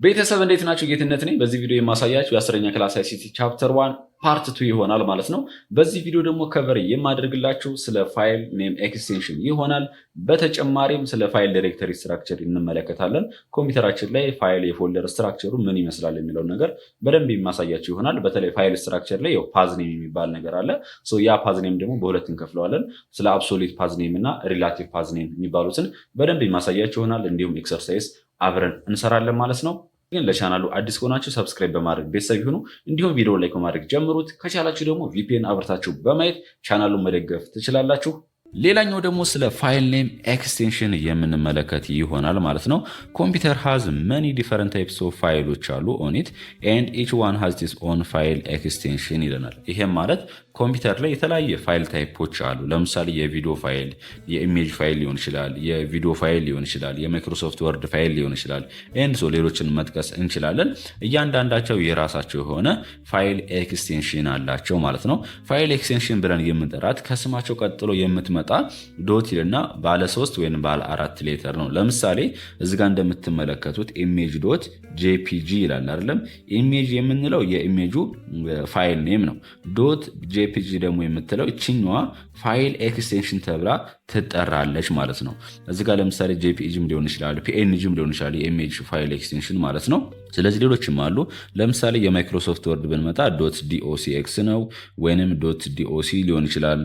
ቤተሰብ እንዴት ናችሁ? ጌትነት ነኝ። በዚህ ቪዲዮ የማሳያችሁ የ10ኛ ክላስ አይሲቲ ቻፕተር 1 ፓርት 2 ይሆናል ማለት ነው። በዚህ ቪዲዮ ደግሞ ከቨር የማደርግላችሁ ስለ ፋይል ኔም ኤክስቴንሽን ይሆናል። በተጨማሪም ስለ ፋይል ዳይሬክተሪ ስትራክቸር እንመለከታለን። ኮምፒውተራችን ላይ ፋይል የፎልደር ስትራክቸሩ ምን ይመስላል የሚለው ነገር በደንብ የማሳያችሁ ይሆናል። በተለይ ፋይል ስትራክቸር ላይ ፓዝ ኔም የሚባል ነገር አለ። ያ ፓዝ ኔም ደግሞ በሁለት እንከፍለዋለን። ስለ አብሶሉት ፓዝ ኔም እና ሪላቲቭ ፓዝ ኔም የሚባሉትን በደንብ የማሳያችሁ ይሆናል። እንዲሁም ኤክሰርሳይዝ አብረን እንሰራለን ማለት ነው። ግን ለቻናሉ አዲስ ከሆናችሁ ሰብስክራይብ በማድረግ ቤተሰብ ይሁኑ። እንዲሁም ቪዲዮ ላይክ በማድረግ ጀምሩት። ከቻላችሁ ደግሞ ቪፒኤን አብርታችሁ በማየት ቻናሉን መደገፍ ትችላላችሁ። ሌላኛው ደግሞ ስለ ፋይል ኔም ኤክስቴንሽን የምንመለከት ይሆናል ማለት ነው። ኮምፒውተር ሃዝ መኒ ዲፈረንት ታይፕስ ኦፍ ፋይሎች አሉ ኦን ኢት ኤንድ ኢች ዋን ሃዝ ዲስ ኦን ፋይል ኤክስቴንሽን ይለናል። ይሄም ማለት ኮምፒውተር ላይ የተለያየ ፋይል ታይፖች አሉ። ለምሳሌ የቪዲዮ ፋይል፣ የኢሜጅ ፋይል ሊሆን ይችላል፣ የቪዲዮ ፋይል ሊሆን ይችላል፣ የማይክሮሶፍት ወርድ ፋይል ሊሆን ይችላል ኤንድ ሌሎችን መጥቀስ እንችላለን። እያንዳንዳቸው የራሳቸው የሆነ ፋይል ኤክስቴንሽን አላቸው ማለት ነው። ፋይል ኤክስቴንሽን ብለን የምንጠራት ከስማቸው ቀጥሎ የምትመጣ ዶት ይልና ባለ 3 ወይም ባለ 4 ሌተር ነው። ለምሳሌ እዚህ ጋር እንደምትመለከቱት ኢሜጅ ዶት ጄፒጂ ይላል አይደለም። ኢሜጅ የምንለው የኢሜጁ ፋይል ኔም ነው። ዶት ጄፒጂ ደግሞ የምትለው እችኛዋ ፋይል ኤክስቴንሽን ተብላ ትጠራለች ማለት ነው። እዚህ ጋር ለምሳሌ ጄፒጂም ሊሆን ይችላል፣ ፒኤንጂም ሊሆን ይችላል የኢሜጅ ፋይል ኤክስቴንሽን ማለት ነው። ስለዚህ ሌሎችም አሉ። ለምሳሌ የማይክሮሶፍት ወርድ ብንመጣ ዶት ዲኦሲኤክስ ነው ወይንም ዶት ዲኦሲ ሊሆን ይችላል።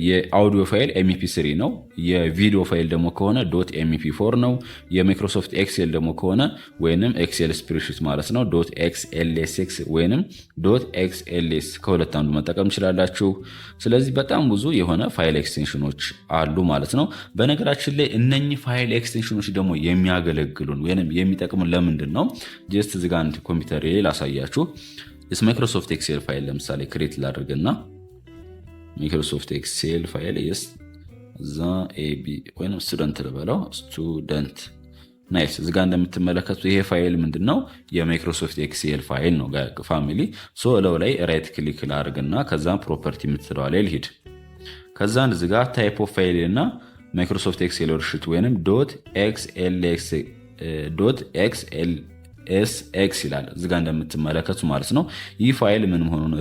የአውዲዮ ፋይል ኤምፒ3 ነው። የቪዲዮ ፋይል ደግሞ ከሆነ ዶት ኤምፒ4 ነው። የማይክሮሶፍት ኤክሴል ደግሞ ከሆነ ወይንም ኤክሴል ስፕሬድሺት ማለት ነው ዶት ኤክስኤልኤስኤክስ ወይንም ዶት ኤክስኤልኤስ ከሁለት አንዱ መጠቀም ትችላላችሁ። ስለዚህ በጣም ብዙ የሆነ ፋይል ኤክስቴንሽኖች አሉ ማለት ነው። በነገራችን ላይ እነኚህ ፋይል ኤክስቴንሽኖች ደግሞ የሚያገለግሉን ወይንም የሚጠቅሙን ለምንድን ነው? ጀስት እዚህ ጋር አንድ ኮምፒውተር ላይ ላሳያችሁ። ማይክሮሶፍት ኤክሴል ፋይል ለምሳሌ ክሬት ላድርግና ማይክሮሶፍት ኤክሴል ፋይል እዛ ኤቢ ወይም ስቱደንት ልበለው ስቱደንት ናይስ። እዚህ ጋር እንደምትመለከቱ ይሄ ፋይል ምንድነው? የማይክሮሶፍት ኤክሴል ፋይል ነው ፋሚሊ። እለው ላይ ራይት ክሊክ ላድርግና ከዛ ፕሮፐርቲ የምትለዋ ላይ ልሂድ። ከዛ እዚህ ጋር ታይፕ ኦፍ ፋይል እና ማይክሮሶፍት ኤክሴል ወርክሺት ወይንም ዶት ኤክስኤልኤስኤክስ ይላል እዚህ ጋር እንደምትመለከቱ ማለት ነው። ይህ ፋይል ምን መሆኑን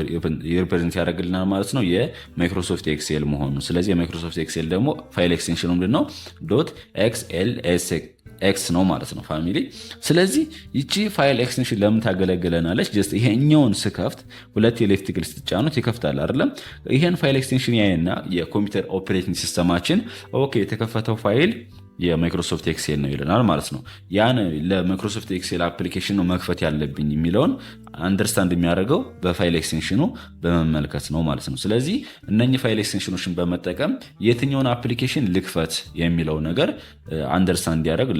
ሪፕሬዘንት ያደርግልናል ማለት ነው፣ የማይክሮሶፍት ኤክሴል መሆኑን። ስለዚህ የማይክሮሶፍት ኤክሴል ደግሞ ፋይል ኤክስቴንሽኑ ምንድነው? ዶት ኤክስኤልኤስኤክስ ነው ማለት ነው ፋሚሊ። ስለዚህ ይቺ ፋይል ኤክስቴንሽን ለምን ታገለግለናለች? ጀስት ይሄኛውን ስከፍት ሁለት የሌፍት ክሊክ ስትጫኑት ይከፍታል አይደለም። ይሄን ፋይል ኤክስቴንሽን ያይና የኮምፒውተር ኦፕሬቲንግ ሲስተማችን ኦኬ የተከፈተው ፋይል የማይክሮሶፍት ኤክሴል ነው ይለናል ማለት ነው። ያን ለማይክሮሶፍት ኤክሴል አፕሊኬሽን ነው መክፈት ያለብኝ የሚለውን አንደርስታንድ የሚያደርገው በፋይል ኤክስቴንሽኑ በመመልከት ነው ማለት ነው። ስለዚህ እነኚህ ፋይል ኤክስቴንሽኖችን በመጠቀም የትኛውን አፕሊኬሽን ልክፈት የሚለው ነገር አንደርስታንድ እንዲያደርግ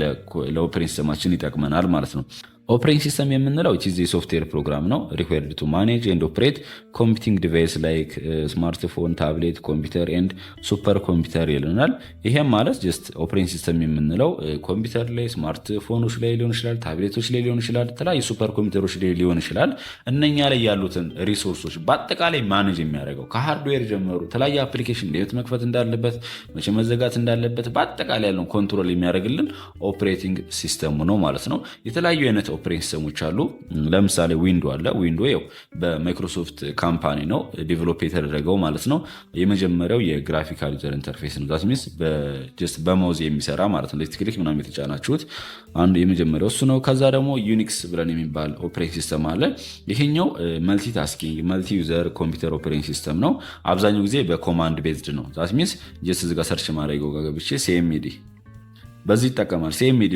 ለኦፕሬቲንግ ሲስተማችን ይጠቅመናል ማለት ነው። ኦፕሬቲንግ ሲስተም የምንለው ኢትዝ ሶፍትዌር ፕሮግራም ነው ሪኳየርድ ቱ ማኔጅ ኤንድ ኦፕሬት ኮምፒውቲንግ ዲቫይስ ላይክ ስማርትፎን፣ ታብሌት፣ ኮምፒውተር ኤንድ ሱፐር ኮምፒውተር ይለናል። ይሄም ማለት ጀስት ኦፕሬቲንግ ሲስተም የምንለው ኮምፒውተር ላይ፣ ስማርትፎኖች ላይ ሊሆን ይችላል፣ ታብሌቶች ላይ ሊሆን ይችላል፣ የተለያዩ ሱፐር ኮምፒውተሮች ላይ ሊሆን ይችላል። እነኛ ላይ ያሉትን ሪሶርሶች በአጠቃላይ ማኔጅ የሚያደርገው ከሃርድዌር ጀመሩ የተለያዩ አፕሊኬሽን እንዴት መክፈት እንዳለበት፣ መቼ መዘጋት እንዳለበት በአጠቃላይ ያለውን ኮንትሮል የሚያደርግልን ኦፕሬቲንግ ሲስተሙ ነው ማለት ነው። የተለያዩ አይነት ኦፕሬቲንግ ሲስተሞች አሉ። ለምሳሌ ዊንዶ አለ። ዊንዶ ያው በማይክሮሶፍት ካምፓኒ ነው ዲቨሎፕ የተደረገው ማለት ነው። የመጀመሪያው የግራፊካል ዩዘር ኢንተርፌስ ነው። ዛት ሚንስ ጀስት በማውዝ የሚሰራ ማለት ነው። ሌፍት ክሊክ ምናምን የተጫናችሁት አንዱ የመጀመሪያው እሱ ነው። ከዛ ደግሞ ዩኒክስ ብለን የሚባል ኦፕሬቲንግ ሲስተም አለ። ይሄኛው መልቲ ታስኪንግ መልቲ ዩዘር ኮምፒውተር ኦፕሬቲንግ ሲስተም ነው። አብዛኛው ጊዜ በኮማንድ ቤዝድ ነው። ዛት ሚንስ ጀስት እዚህ ጋር ሰርች ማድረግ ገብቼ ሲኤምዲ በዚህ ይጠቀማል። ሲኤምዲ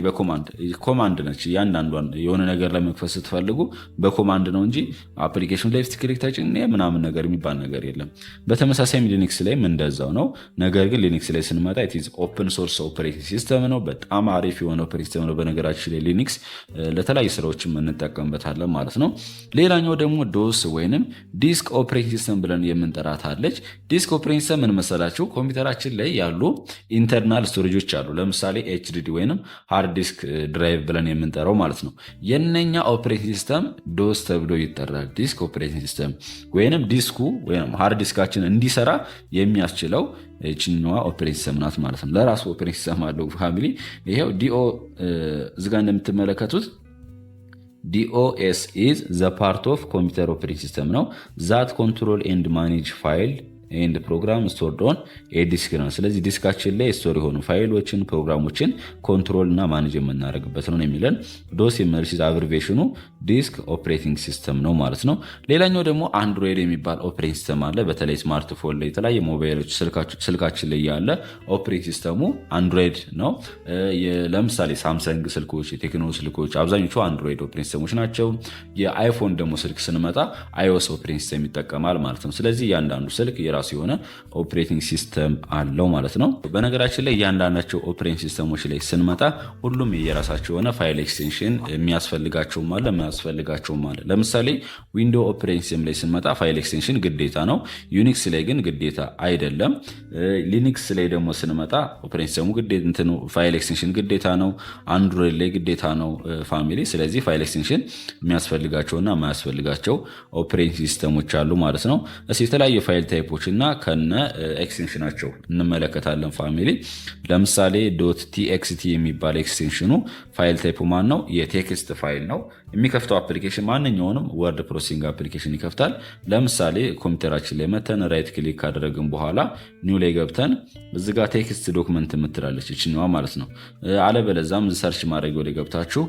ኮማንድ ነች። እያንዳንዷን የሆነ ነገር ለመክፈት ስትፈልጉ በኮማንድ ነው እንጂ አፕሊኬሽን ሌፍት ክሊክ ተጭኔ ምናምን ነገር የሚባል ነገር የለም። በተመሳሳይም ሊኒክስ ላይም እንደዛው ነው። ነገር ግን ሊኒክስ ላይ ስንመጣ ኢትዝ ኦፕን ሶርስ ኦፕሬቲንግ ሲስተም ነው። በጣም አሪፍ የሆነ ኦፕሬቲንግ ሲስተም ነው። በነገራችን ላይ ሊኒክስ ለተለያዩ ስራዎችም እንጠቀምበታለን ማለት ነው። ሌላኛው ደግሞ ዶስ ወይንም ዲስክ ኦፕሬቲንግ ሲስተም ብለን የምንጠራት አለች። ዲስክ ኦፕሬቲንግ ሲስተም ምን መሰላችሁ? ኮምፒውተራችን ላይ ያሉ ኢንተርናል ስቶሬጆች አሉ። ለምሳሌ ኤችዲዲ ወይንም ሃርድ ዲስክ ድራይቭ ብለን የምንጠራው ማለት ነው። የነኛ ኦፕሬቲንግ ሲስተም ዶስ ተብሎ ይጠራል። ዲስክ ኦፕሬቲንግ ሲስተም ወይንም ዲስኩ ወይንም ሃርድ ዲስካችን እንዲሰራ የሚያስችለው እቺኛዋ ኦፕሬቲንግ ሲስተም ናት ማለት ነው። ለራሱ ኦፕሬቲንግ ሲስተም አለው ፋሚሊ። ይሄው ዲኦ እዚህ ጋር እንደምትመለከቱት ዲኦኤስ ኢዝ ዘ ፓርት ኦፍ ኮምፒውተር ኦፕሬቲንግ ሲስተም ነው ዛት ኮንትሮል ኤንድ ማኔጅ ፋይል ኤንድ ፕሮግራም ስቶርድ ኦን ኤ ዲስክ ነው። ስለዚህ ዲስካችን ላይ ስቶር የሆኑ ፋይሎችን ፕሮግራሞችን ኮንትሮል እና ማኔጅ የምናደርግበት ነው የሚለን። ዶስ የሚል አብሪቬሽኑ ዲስክ ኦፕሬቲንግ ሲስተም ነው ማለት ነው። ሌላኛው ደግሞ አንድሮይድ የሚባል ኦፕሬቲንግ ሲስተም አለ። በተለይ ስማርትፎን ላይ የተለያየ ሞባይሎች ስልካችን ላይ ያለ ኦፕሬቲንግ ሲስተሙ አንድሮይድ ነው። ለምሳሌ ሳምሰንግ ስልኮች፣ የቴክኖ ስልኮች አብዛኞቹ አንድሮይድ ኦፕሬቲንግ ሲስተሞች ናቸው። የአይፎን ደግሞ ስልክ ስንመጣ አይኦኤስ ኦፕሬቲንግ ሲስተም ይጠቀማል ማለት ነው። ስለዚህ እያንዳንዱ ስልክ የራሱ የሆነ ኦፕሬቲንግ ሲስተም አለው ማለት ነው። በነገራችን ላይ እያንዳንዳቸው ኦፕሬቲንግ ሲስተሞች ላይ ስንመጣ ሁሉም የራሳቸው የሆነ ፋይል ኤክስቴንሽን የሚያስፈልጋቸውም አለ የማያስፈልጋቸውም አለ። ለምሳሌ ዊንዶ ኦፕሬቲንግ ሲስተም ላይ ስንመጣ ፋይል ኤክስቴንሽን ግዴታ ነው። ዩኒክስ ላይ ግን ግዴታ አይደለም። ሊኒክስ ላይ ደግሞ ስንመጣ ኦፕሬቲንግ ሲስተሙ ፋይል ኤክስቴንሽን ግዴታ ነው። አንድሮይድ ላይ ግዴታ ነው ፋሚሊ። ስለዚህ ፋይል ኤክስቴንሽን የሚያስፈልጋቸውና የማያስፈልጋቸው ኦፕሬቲንግ ሲስተሞች አሉ ማለት ነው። የተለያዩ ፋይል ታይፖች እና ከነ ኤክስቴንሽናቸው እንመለከታለን ፋሚሊ። ለምሳሌ .txt የሚባል ኤክስቴንሽኑ ፋይል ታይፑ ማን ነው? የቴክስት ፋይል ነው። የሚከፍተው አፕሊኬሽን ማንኛውንም ወርድ ፕሮሰሲንግ አፕሊኬሽን ይከፍታል። ለምሳሌ ኮምፒውተራችን ላይ መተን ራይት ክሊክ ካደረግን በኋላ ኒው ላይ ገብተን እዚህ ጋር ቴክስት ዶክመንት የምትላለች ይችኛዋ ማለት ነው። አለበለዛም ሰርች ማድረግ ወደ ገብታችሁ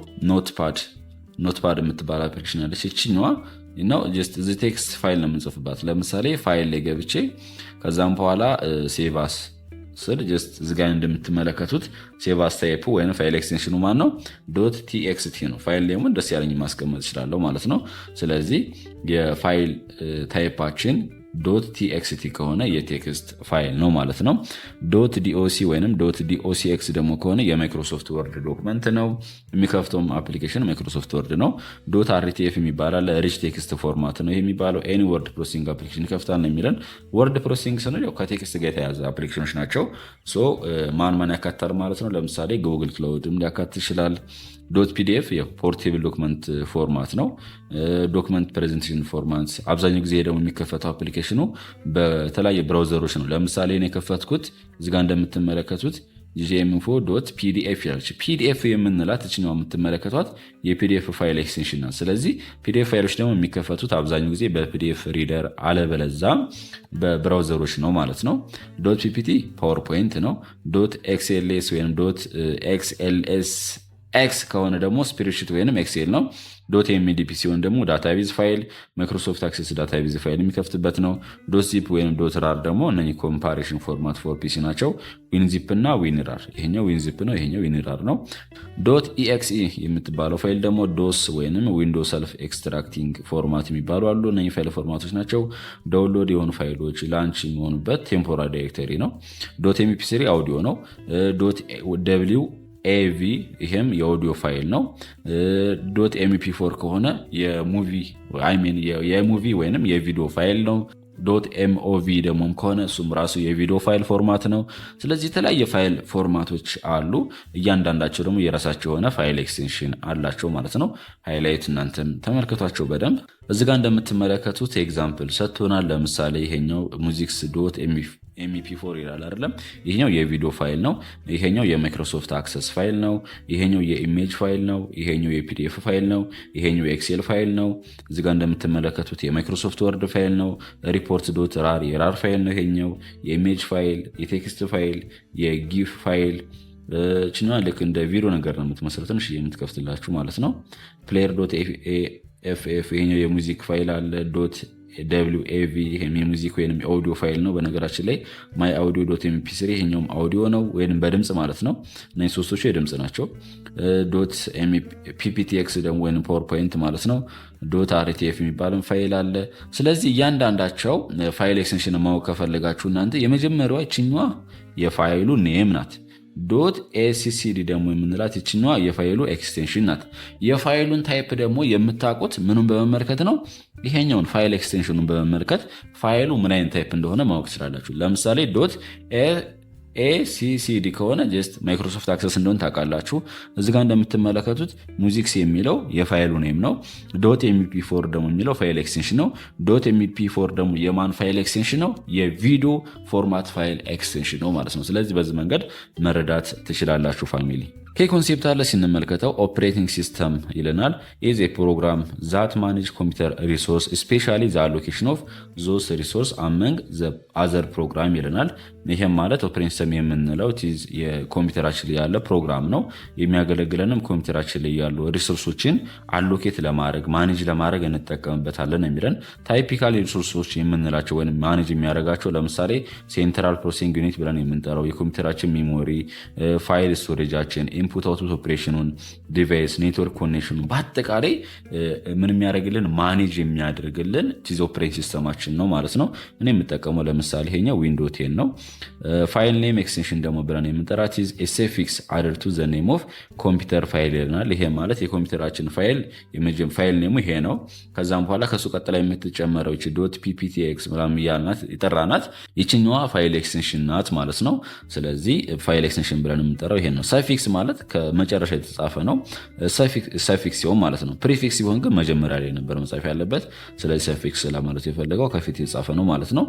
ኖትፓድ የምትባል አፕሊኬሽን አለች ይችኛዋ ነው። ጀስት እዚ ቴክስት ፋይል ነው የምንጽፍባት። ለምሳሌ ፋይል ላይ ገብቼ ከዛም በኋላ ሴቫስ ስል ጀስት እዚህ ጋር እንደምትመለከቱት ሴቫስ ታይፑ ወይም ፋይል ኤክስቴንሽኑ ማን ነው? .txt ነው። ፋይል ላይ ደስ ያለኝ ማስቀመጥ እችላለሁ ማለት ነው። ስለዚህ የፋይል ታይፓችን .txt ከሆነ የቴክስት ፋይል ነው ማለት ነው። .doc ወይንም .docx ደግሞ ከሆነ የማይክሮሶፍት ወርድ ዶክመንት ነው። የሚከፍተውም አፕሊኬሽን ማይክሮሶፍት ወርድ ነው። .rtf የሚባል ሪች ቴክስት ፎርማት ነው የሚባለው። ኤኒ ወርድ ፕሮሰሲንግ አፕሊኬሽን ይከፍታል ነው የሚለን። ወርድ ፕሮሰሲንግ ስንል ከቴክስት ጋር የተያዘ አፕሊኬሽኖች ናቸው። ማን ያካትታል ማለት ነው። ለምሳሌ ጉግል ክላውድም ሊያካትት ይችላል። .pdf ፖርቴብል ዶክመንት ፎርማት ነው። ዶክመንት ፕሬዘንቴሽን ፎርማት አብዛኛው ጊዜ ደግሞ የሚከፈተው አፕሊኬሽኑ በተለያየ ብራውዘሮች ነው። ለምሳሌ እኔ የከፈትኩት እዚጋ እንደምትመለከቱት gminfo.pdf ይላል። ፒዲኤፍ የምንላት እችኛው የምትመለከቷት የፒዲኤፍ ፋይል ኤክስቴንሽን ናት። ስለዚህ ፒዲኤፍ ፋይሎች ደግሞ የሚከፈቱት አብዛኛው ጊዜ በፒዲኤፍ ሪደር አለበለዛም በብራውዘሮች ነው ማለት ነው። .ppt ፓወርፖይንት ነው። .xls ወይም .xls ኤክስ ከሆነ ደግሞ ስፕሬድሺት ወይንም ኤክሴል ነው። .mdp ሲሆን ደግሞ ዳታቤዝ ፋይል ማይክሮሶፍት አክሰስ ዳታቤዝ ፋይል የሚከፍትበት ነው። .zip ወይም .rar ደግሞ እነኚህ ኮምፓሬሽን ፎርማት ፎር ፒሲ ናቸው። ዊንዚፕ እና ዊንራር ይሄኛው ዊንዚፕ ነው፣ ይሄኛው ዊንራር ነው። .exe የምትባለው ፋይል ደግሞ ዶስ ወይንም ዊንዶው ሰልፍ ኤክስትራክቲንግ ፎርማት የሚባሉ አሉ። እነኚህ ፋይል ፎርማቶች ናቸው። ዳውንሎድ የሆኑ ፋይሎች ላንች የሚሆኑበት ቴምፖራሪ ዳይሬክተሪ ነው። .mp3 አውዲዮ ነው። .wav ይሄም የኦዲዮ ፋይል ነው። .mp4 ከሆነ የሙቪ ወይንም የቪዲዮ ፋይል ነው። .mov ደግሞ ከሆነ እሱም ራሱ የቪዲዮ ፋይል ፎርማት ነው። ስለዚህ የተለያየ ፋይል ፎርማቶች አሉ። እያንዳንዳቸው ደግሞ የራሳቸው የሆነ ፋይል ኤክስቴንሽን አላቸው ማለት ነው። ሃይላይት እናንተም ተመልከቷቸው በደንብ። እዚህ ጋር እንደምትመለከቱት ኤግዛምፕል ሰጥቶናል። ለምሳሌ ይሄኛው ሙዚክስ .mp4 ይላል አይደለም። ይሄኛው የቪዲዮ ፋይል ነው። ይሄኛው የማይክሮሶፍት አክሰስ ፋይል ነው። ይሄኛው የኢሜጅ ፋይል ነው። ይሄኛው የፒዲኤፍ ፋይል ነው። ይሄኛው የኤክሴል ፋይል ነው። እዚህ ጋር እንደምትመለከቱት የማይክሮሶፍት ወርድ ፋይል ነው። ሪፖርት.rar የራር ፋይል ነው። ይሄኛው የኢሜጅ ፋይል፣ የቴክስት ፋይል፣ የጊፍ ፋይል ችኛዋ ልክ እንደ ቪዲዮ ነገር ነው የምትመስለው፣ ትንሽ የምትከፍትላችሁ ማለት ነው። player.ff ይሄኛው የሙዚክ ፋይል አለ። .wav ይሄም የሙዚክ ወይንም የኦዲዮ ፋይል ነው። በነገራችን ላይ ማይ አውዲዮ .mp3 ይሄኛውም አውዲዮ ነው ወይንም በድምጽ ማለት ነው። እነዚህ ሶስቶቹ የድምጽ ናቸው። .pptx ደግሞ ወይንም ፓወርፖይንት ማለት ነው። .rtf የሚባልን ፋይል አለ። ስለዚህ እያንዳንዳቸው ፋይል ኤክስቴንሽን ማወቅ ከፈለጋችሁ እናንተ የመጀመሪያዋ ይችኛዋ የፋይሉ ኔም ናት። .accd ደግሞ የምንላት ይችኛዋ የፋይሉ ኤክስቴንሽን ናት። የፋይሉን ታይፕ ደግሞ የምታውቁት ምኑን በመመልከት ነው? ይሄኛውን ፋይል ኤክስቴንሽኑን በመመልከት ፋይሉ ምን አይነት ታይፕ እንደሆነ ማወቅ ትችላላችሁ። ለምሳሌ .accd ከሆነ ጀስት ማይክሮሶፍት አክሰስ እንደሆነ ታውቃላችሁ። እዚህ ጋር እንደምትመለከቱት ሙዚክስ የሚለው የፋይሉ ኔም ነው። .mp4 ደግሞ የሚለው ፋይል ኤክስቴንሽን ነው። .mp4 ደግሞ የማን ፋይል ኤክስቴንሽን ነው? የቪዲዮ ፎርማት ፋይል ኤክስቴንሽን ነው ማለት ነው። ስለዚህ በዚህ መንገድ መረዳት ትችላላችሁ ፋሚሊ። ከኮንሴፕት አለ ስንመለከተው ኦፕሬቲንግ ሲስተም ይለናል ኢዝ ኤ ፕሮግራም ዛት ማኔጅ ኮምፒውተር ሪሶርስ ስፔሻሊ ዘ አሎኬሽን ኦፍ ዞስ ሪሶርስ አመንግ ዘ አዘር ፕሮግራም ይለናል። ይሄም ማለት ኦፕሬቲንግ ሲስተም የምንለው የኮምፒውተራችን ላይ ያለ ፕሮግራም ነው። የሚያገለግለንም ኮምፒውተራችን ላይ ያሉ ሪሶርሶችን አሎኬት ለማድረግ ማኔጅ ለማድረግ እንጠቀምበታለን የሚለን። ታይፒካል ሪሶርሶች የምንላቸው ወይም ማኔጅ የሚያደርጋቸው ለምሳሌ ሴንትራል ፕሮሴሲንግ ዩኒት ብለን የምንጠራው የኮምፒውተራችን ሜሞሪ፣ ፋይል ስቶሬጃችን፣ ኢንፑት አውትፑት ኦፕሬሽኑን፣ ዲቫይስ ኔትወርክ ኮኔክሽኑ በአጠቃላይ ምን የሚያደርግልን ማኔጅ የሚያደርግልን ኦፕሬቲንግ ሲስተማችን ነው ማለት ነው። እኔ የምጠቀመው ለምሳሌ ይሄኛው ዊንዶ 10 ነው። ፋይል ኔም ኤክስቴንሽን ደግሞ ብለን የምንጠራት ኤስኤፍኤክስ አደር ቱ ዘ ኔም ኦፍ ኮምፒውተር ፋይል ይለናል። ይሄ ማለት የኮምፒውተራችን ፋይል ፋይል ኔሙ ይሄ ነው። ከዛም በኋላ ከሱ ቀጥላ የምትጨመረው ዶት ፒፒቲኤክስ ምናምን እያልናት የጠራናት ይችኛዋ ፋይል ኤክስቴንሽን ናት ማለት ነው። ስለዚህ ፋይል ኤክስቴንሽን ብለን የምንጠራው ይሄ ነው። ሰፊክስ ማለት ከመጨረሻ የተጻፈ ነው። ሰፊክስ ሲሆን ማለት ነው። ፕሪፊክስ ሲሆን ግን መጀመሪያ ላይ ነበር መጻፍ ያለበት። ስለዚህ ሰፊክስ ለማለት የፈለገው ከፊት የተጻፈ ነው ማለት ነው።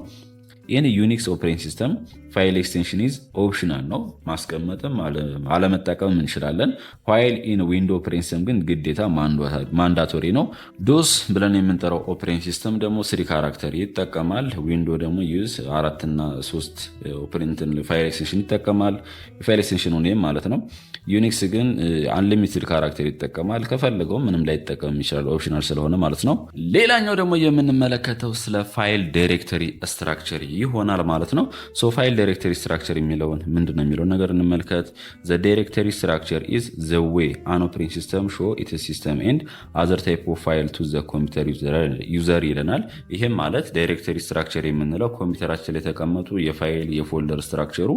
ይህን ዩኒክስ ኦፕሬቲንግ ሲስተም ፋይል ኤክስቴንሽን ኢዝ ኦፕሽናል ነው። ማስቀመጥም አለመጠቀም እንችላለን። ፋይል ኢን ዊንዶ ኦፕሬቲንግ ሲስተም ግን ግዴታ ማንዳቶሪ ነው። ዶስ ብለን የምንጠራው ኦፕሬቲንግ ሲስተም ደግሞ 3 ካራክተር ይጠቀማል። ዊንዶ ደግሞ ዩዝ 4 እና 3 ፋይል ኤክስቴንሽን ይጠቀማል። የፋይል ኤክስቴንሽን ኔም ማለት ነው። ዩኒክስ ግን አንሊሚትድ ካራክተር ይጠቀማል። ከፈለገው ምንም ላይ ይጠቀም ይችላል፣ ኦፕሽናል ስለሆነ ማለት ነው። ሌላኛው ደግሞ የምንመለከተው ስለ ፋይል ዳይሬክተሪ ስትራክቸር ይሆናል ማለት ነው። ሶ ፋይል ዳይሬክተሪ ስትራክቸር የሚለውን ምንድነው የሚለውን ነገር እንመልከት። ዘ ዳይሬክተሪ ስትራክቸር ኢዝ ዘ ዌይ አን ኦፕሬቲንግ ሲስተም ሾ ኢትስ ሲስተም ኤንድ አዘር ታይፕ ኦፍ ፋይል ቱ ዘ ኮምፒውተር ዩዘር ይለናል። ይሄም ማለት ዳይሬክተሪ ስትራክቸር የምንለው ኮምፒውተራችን ላይ የተቀመጡ የፋይል የፎልደር ስትራክቸሩ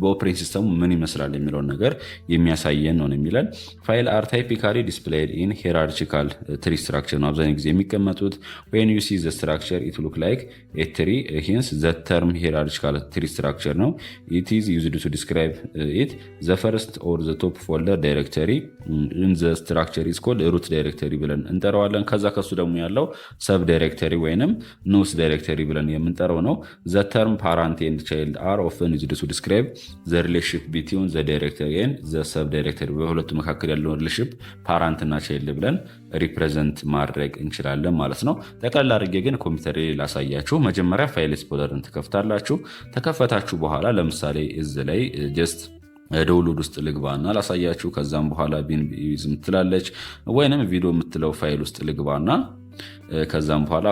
በኦፕሬቲንግ ሲስተሙ ምን ይመስላል የሚለውን ነገር የሚያሳየን ነው የሚለን። ፋይል አር ታይፒካሊ ዲስፕሌይድ ኢን ሂራርቺካል ትሪ ስትራክቸር ነው አብዛኛው ጊዜ የሚቀመጡት። ዌን ዩ ሲ ዘ ስትራክቸር ኢት ሉክ ላይክ ኤ ትሪ ሂንስ ዘ term hierarchical tree structure ነው. It is used to describe it. The first or the top folder directory in the structure is called root directory ብለን እንጠራዋለን። ከዛ ከሱ ደግሞ ያለው sub directory ወይንም node directory ብለን የምንጠራው ነው። The term parent and child are often used to describe the relationship between the directory and the sub directory በሁለቱ መካከል ያለውን relationship parent እና child ብለን ሪፕሬዘንት ማድረግ እንችላለን ማለት ነው። ጠቅላላ አድርጌ ግን ኮምፒውተር ላይ ላሳያችሁ። መጀመሪያ ፋይል ኤክስፕሎረርን ትከፍታላችሁ። ተከፈታችሁ በኋላ ለምሳሌ እዚህ ላይ ጀስት ዳውንሎድ ውስጥ ልግባና ላሳያችሁ። ከዛም በኋላ ቢን ዩዝ ምትላለች ወይንም ቪዲዮ የምትለው ፋይል ውስጥ ልግባና ከዛም በኋላ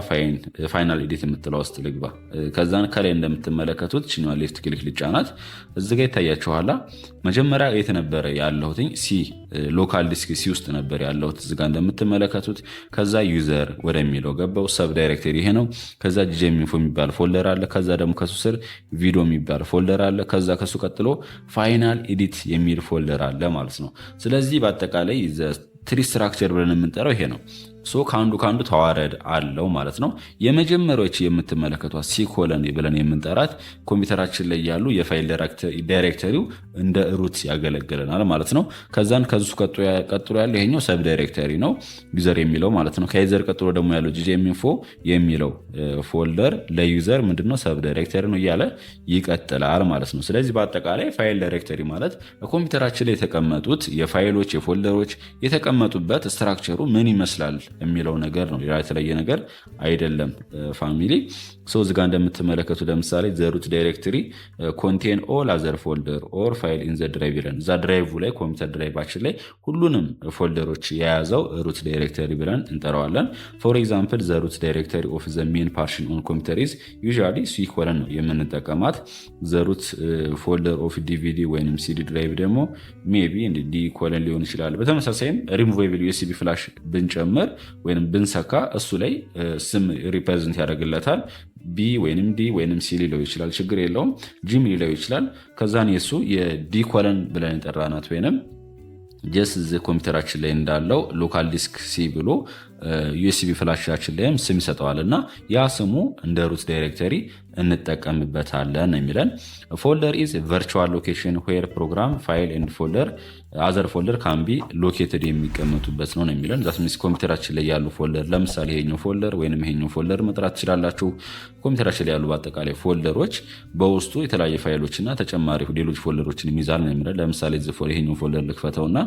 ፋይናል ኤዲት የምትለው ውስጥ ልግባ። ከዛን ከላይ እንደምትመለከቱት ቺኛዋ ሌፍት ክሊክ ልጫናት። እዚህ ጋር ይታያችኋል። መጀመሪያ የት ነበር ያለሁት? ሲ ሎካል ዲስክ ሲ ውስጥ ነበር ያለሁት እዚህ ጋር እንደምትመለከቱት። ከዛ ዩዘር ወደሚለው ገባው። ሰብ ዳይሬክተሪ ይሄ ነው። ከዛ ጂጄሚንፎ የሚባል ፎልደር አለ። ከዛ ደግሞ ከሱ ስር ቪዲዮ የሚባል ፎልደር አለ። ከዛ ከሱ ቀጥሎ ፋይናል ኤዲት የሚል ፎልደር አለ ማለት ነው። ስለዚህ በአጠቃላይ ትሪ ስትራክቸር ብለን የምንጠራው ይሄ ነው። ከአንዱ ተዋረድ አለው ማለት ነው። የመጀመሪያዎች የምትመለከቷት ሲኮለን ብለን የምንጠራት ኮምፒውተራችን ላይ ያሉ የፋይል ዳይሬክተሪው እንደ ሩት ያገለግለናል ማለት ነው። ከዛን ከሱ ቀጥሎ ያለው ይሄኛው ሰብ ዳይሬክተሪ ነው ዩዘር የሚለው ማለት ነው። ከዩዘር ቀጥሎ ደግሞ ያለው ጂጄሚንፎ የሚለው ፎልደር ለዩዘር ምንድነው ሰብ ዳይሬክተሪ ነው እያለ ይቀጥላል ማለት ነው። ስለዚህ በአጠቃላይ ፋይል ዳይሬክተሪ ማለት ኮምፒውተራችን ላይ የተቀመጡት የፋይሎች የፎልደሮች የተቀመጡበት ስትራክቸሩ ምን ይመስላል የሚለው ነገር ነው። ሌላ የተለየ ነገር አይደለም ፋሚሊ። እዚህ ጋር እንደምትመለከቱ ለምሳሌ ዘ ሩት ዳይሬክተሪ ኮንቴን ኦል አዘር ፎልደር ኦር ፋይል ኢን ዘ ድራይቭ ይለን። እዛ ድራይቭ ላይ ኮምፒውተር ድራይቫችን ላይ ሁሉንም ፎልደሮች የያዘው ሩት ዳይሬክተሪ ብለን እንጠራዋለን። ፎር ኤግዛምፕል ዘ ሩት ዳይሬክተሪ ኦፍ ዘ ሜን ፓርሽን ኦን ኮምፒውተር ኢዝ ዩዥዋሊ ሲኮለን ነው የምንጠቀማት። ዘ ሩት ፎልደር ኦፍ ዲቪዲ ወይንም ሲዲ ድራይቭ ደግሞ ሜቢ ዲ ኮለን ሊሆን ይችላል። በተመሳሳይም ሪሙቬብል ዩኤስቢ ፍላሽ ብንጨምር ወይንም ብንሰካ እሱ ላይ ስም ሪፕሬዘንት ያደርግለታል። ቢ ወይንም ዲ ወይንም ሲ ሊለው ይችላል፣ ችግር የለውም። ጂም ሊለው ይችላል። ከዛን የሱ የዲ ኮለን ብለን የጠራናት ወይንም ጀስ ኮምፒውተራችን ላይ እንዳለው ሎካል ዲስክ ሲ ብሎ ዩኤስቢ ፍላሻችን ላይም ስም ይሰጠዋል እና ያ ስሙ እንደ ሩት ዳይሬክተሪ እንጠቀምበታለን የሚለን። ፎልደር ኢዝ ቨርቹዋል ሎኬሽን ዌር ፕሮግራም ፋይል ኤንድ ፎልደር አዘር ፎልደር ካን ቢ ሎኬትድ የሚቀመጡበት ነው የሚለን። ዛት ሚንስ ኮምፒውተራችን ላይ ያሉ ፎልደር ለምሳሌ ይሄኛው ፎልደር ወይንም ይሄኛው ፎልደር መጥራት ትችላላችሁ። ኮምፒውተራችን ላይ ያሉ በአጠቃላይ ፎልደሮች በውስጡ የተለያዩ ፋይሎችና ተጨማሪ ሌሎች ፎልደሮችን ይይዛል ነው የሚለን። ለምሳሌ ይሄኛው ፎልደር ልክፈተውና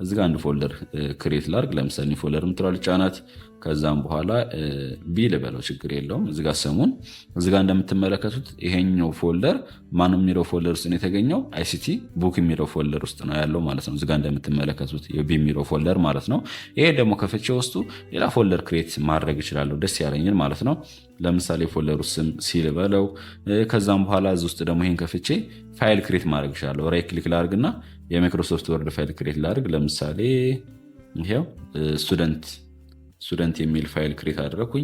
እዚህ ጋር አንድ ፎልደር ክሬት ላርግ። ለምሳሌ ፎልደር ምትሏል ጫናት። ከዛም በኋላ ቢ ልበለው ችግር የለውም። እዚጋ ስሙን እዚጋ እንደምትመለከቱት ይሄኛው ፎልደር ማንም የሚለው ፎልደር ውስጥ ነው የተገኘው። አይሲቲ ቡክ የሚለው ፎልደር ውስጥ ነው ያለው ማለት ነው። እዚጋ እንደምትመለከቱት የቢ የሚለው ፎልደር ማለት ነው። ይሄ ደግሞ ከፍቼ ውስጡ ሌላ ፎልደር ክሬት ማድረግ እችላለሁ ደስ ያለኝን ማለት ነው። ለምሳሌ ፎልደሩ ስም ሲ ልበለው። ከዛም በኋላ እዚህ ውስጥ ደግሞ ይሄን ከፍቼ ፋይል ክሬት ማድረግ እችላለሁ። ራይት ክሊክ ላርግና የማይክሮሶፍት ወርድ ፋይል ክሬት ላርግ። ለምሳሌ ይሄው ስቱደንት የሚል ፋይል ክሬት አደረኩኝ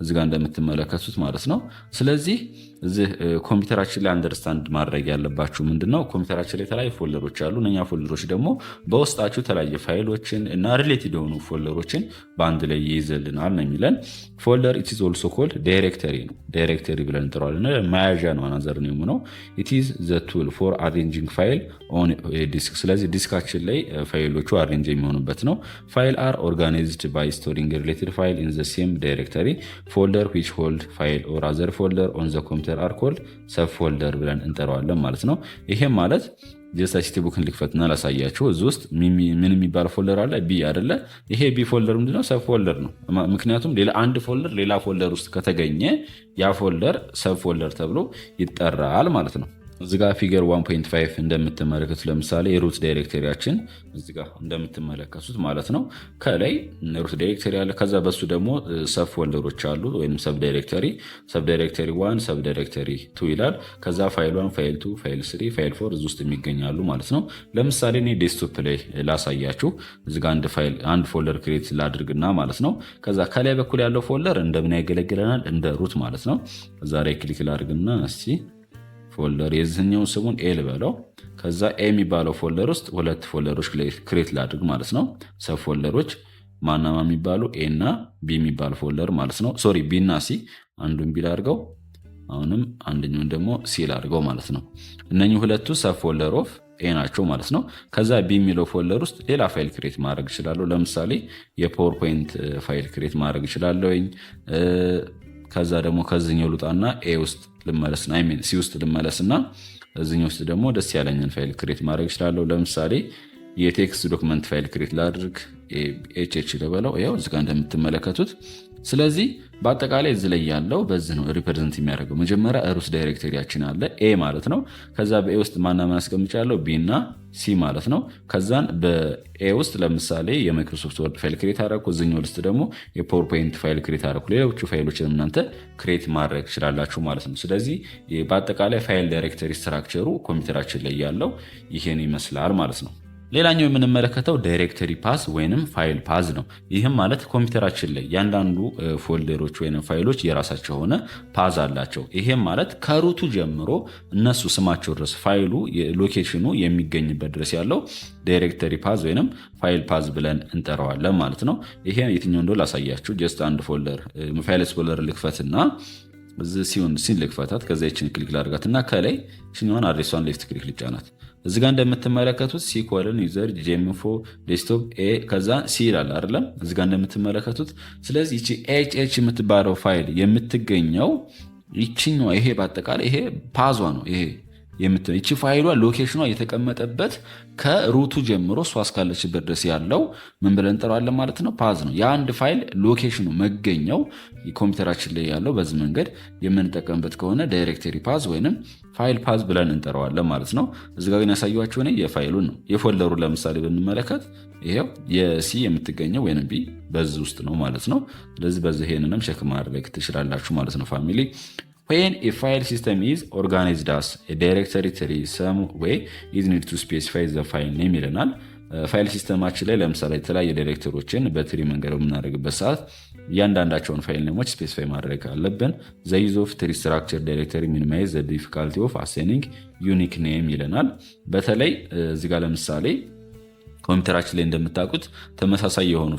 እዚጋ እንደምትመለከቱት ማለት ነው። ስለዚህ እዚህ ኮምፒውተራችን ላይ አንደርስታንድ ማድረግ ያለባችሁ ምንድነው ኮምፒውተራችን ላይ የተለያዩ ፎልደሮች አሉ። እነኛ ፎልደሮች ደግሞ በውስጣችሁ የተለያዩ ፋይሎችን እና ሪሌትድ የሆኑ ፎልደሮችን በአንድ ላይ ይይዝልናል ነው የሚለን። ፎልደር ኢት ኢዝ ኦልሶ ኮልድ ዳይሬክተሪ ነው። ዳይሬክተሪ ብለን እንጠራዋለን። መያዣ ነው አናዘር ኔሙ ነው። ኢት ኢዝ ዘ ቱል ፎር አሬንጂንግ ፋይል ኦን ዲስክ። ስለዚህ ዲስካችን ላይ ፋይሎቹ አሬንጅ የሚሆኑበት ነው። ፋይል አር ኦርጋናይዝድ ባይ ስቶሪንግ ሪሌትድ ፋይል ኢን ዘ ሴም ዳይሬክተሪ ፎልደር ዊች ሆልድ ፋይል ኦር አዘር ፎልደር ኦን ዘ ኮምፒውተር አር ኮልድ ሰብ ፎልደር ብለን እንጠራዋለን ማለት ነው። ይሄም ማለት ጀስት ቡክን ልክፈትና ላሳያችሁ። እዚህ ውስጥ ምን የሚባል ፎልደር አለ? ቢ አይደለ? ይሄ ቢ ፎልደር ምንድነው? ሰብ ፎልደር ነው። ምክንያቱም አንድ ፎልደር ሌላ ፎልደር ውስጥ ከተገኘ ያ ፎልደር ሰብ ፎልደር ተብሎ ይጠራል ማለት ነው። እዚጋ ፊገር 1.5 እንደምትመለከቱት ለምሳሌ ሩት ዳይሬክተሪያችን እዚጋ እንደምትመለከቱት ማለት ነው። ከላይ ሩት ዳይሬክተሪ አለ። ከዛ በሱ ደግሞ ሰብ ፎልደሮች አሉ ወይም ሰብ ዳይሬክተሪ 1 ሰብ ዳይሬክተሪ 2 ይላል። ከዛ ፋይል 1 ፋይል 2 ፋይል 3 ፋይል 4 እዚህ ውስጥ የሚገኛሉ ማለት ነው። ለምሳሌ እኔ ዴስክቶፕ ላይ ላሳያችሁ። እዚጋ አንድ ፎልደር ክሬት ላድርግና ማለት ነው። ከዛ ከላይ በኩል ያለው ፎልደር እንደምን ያገለግለናል? እንደ ሩት ማለት ነው። ከዛ ላይ ክሊክ ላድርግና እስቲ ፎልደር የዚህኛውን ስሙን ኤ ልበለው። ከዛ ኤ የሚባለው ፎልደር ውስጥ 2 ፎልደሮች ክሬት ላድርግ ማለት ነው። ሰብ ፎልደሮች ማናማ የሚባሉ ኤ እና ቢ የሚባል ፎልደር ማለት ነው። ሶሪ ቢ እና ሲ አንዱን ቢ ላድርገው፣ አሁንም አንደኛውን ደግሞ ሲ ላድርገው ማለት ነው። እነኚህ ሁለቱ ሰብ ፎልደር ኦፍ ኤ ናቸው ማለት ነው። ከዛ ቢ የሚለው ፎልደር ውስጥ ሌላ ፋይል ክሬት ማድረግ እችላለሁ። ለምሳሌ የፓወርፖይንት ፋይል ክሬት ማድረግ እችላለሁኝ። ከዛ ደግሞ ከዚህኛው ልውጣና ኤ ውስጥ ልመለስና ሲ ውስጥ ልመለስና እዚህኛው ውስጥ ደግሞ ደስ ያለኝን ፋይል ክሬት ማድረግ እችላለሁ። ለምሳሌ የቴክስት ዶክመንት ፋይል ክሬት ላድርግ፣ ኤችኤች ልበለው። ያው እዚህ ጋር እንደምትመለከቱት። ስለዚህ በአጠቃላይ እዚህ ላይ ያለው በዚህ ነው ሪፕሬዘንት የሚያደርገው። መጀመሪያ ሩት ዳይሬክተሪያችን አለ ኤ ማለት ነው። ከዛ በኤ ውስጥ ማናምን አስቀምጫለሁ? ቢ እና ሲ ማለት ነው። ከዛን በኤ ውስጥ ለምሳሌ የማይክሮሶፍት ወርድ ፋይል ክሬት አደረኩ። እዚኛው ውስጥ ደግሞ የፓወርፖይንት ፋይል ክሬት አደረኩ። ሌሎቹ ፋይሎችን እናንተ ክሬት ማድረግ ትችላላችሁ ማለት ነው። ስለዚህ በአጠቃላይ ፋይል ዳይሬክተሪ ስትራክቸሩ ኮምፒውተራችን ላይ ያለው ይሄን ይመስላል ማለት ነው። ሌላኛው የምንመለከተው ዳይሬክተሪ ፓዝ ወይንም ፋይል ፓዝ ነው። ይህም ማለት ኮምፒውተራችን ላይ ያንዳንዱ ፎልደሮች ወይንም ፋይሎች የራሳቸው ሆነ ፓዝ አላቸው። ይህም ማለት ከሩቱ ጀምሮ እነሱ ስማቸው ድረስ ፋይሉ ሎኬሽኑ የሚገኝበት ድረስ ያለው ዳይሬክተሪ ፓዝ ወይንም ፋይል ፓዝ ብለን እንጠራዋለን ማለት ነው። ይሄ የትኛው እንደሆነ ላሳያችሁ። ጀስት አንድ ፎልደር ፋይልስ ፎልደር ልክፈትና እዚህ ሲን ልክፈታት። ከዛ ይችን ክሊክ ላድርጋትና ከላይ ሽኛዋን አድሬሷን ሌፍት ክሊክ ልጫናት። እዚህ ጋር እንደምትመለከቱት ሲ ኮለን ዩዘር ጄምፎ ዴስክቶፕ ኤ ከዛ ሲ ይላል አይደለም? እዚህ ጋር እንደምትመለከቱት። ስለዚህ ይቺ ኤች የምትባለው ፋይል የምትገኘው ይችኛዋ ይሄ በአጠቃላይ ይሄ ፓዟ ነው። ይሄ ይቺ ፋይሏ ሎኬሽኗ የተቀመጠበት ከሩቱ ጀምሮ እሷ እስካለችበት ድረስ ያለው ምን ብለን እንጠራዋለን ማለት ነው? ፓዝ ነው። የአንድ ፋይል ሎኬሽኑ መገኘው ኮምፒውተራችን ላይ ያለው በዚህ መንገድ የምንጠቀምበት ከሆነ ዳይሬክተሪ ፓዝ ወይንም ፋይል ፓዝ ብለን እንጠራዋለን ማለት ነው። እዚጋ ግን ያሳያችሁ የፋይሉን ነው። የፎልደሩን ለምሳሌ ብንመለከት ይሄው የሲ የምትገኘው ወይንም ቢ በዚህ ውስጥ ነው ማለት ነው። ስለዚህ በዚህ ይሄንንም ቼክ ማድረግ ትችላላችሁ ማለት ነው ፋሚሊ። When a file system is organized as a directory tree, some way is need to specify the file name ይለናል። ፋይል ሲስተማችን ላይ ለምሳሌ የተለያዩ ዳይሬክተሮችን በትሪ መንገድ በምናደርግበት ሰዓት እያንዳንዳቸውን ፋይል ኔሞች ስፔሲፋይ ማድረግ አለብን። the use of tree structure directory minimize the difficulty of assigning unique name ይለናል። በተለይ እዚህ ጋር ለምሳሌ ኮምፒውተራችን ላይ እንደምታውቁት ተመሳሳይ የሆኑ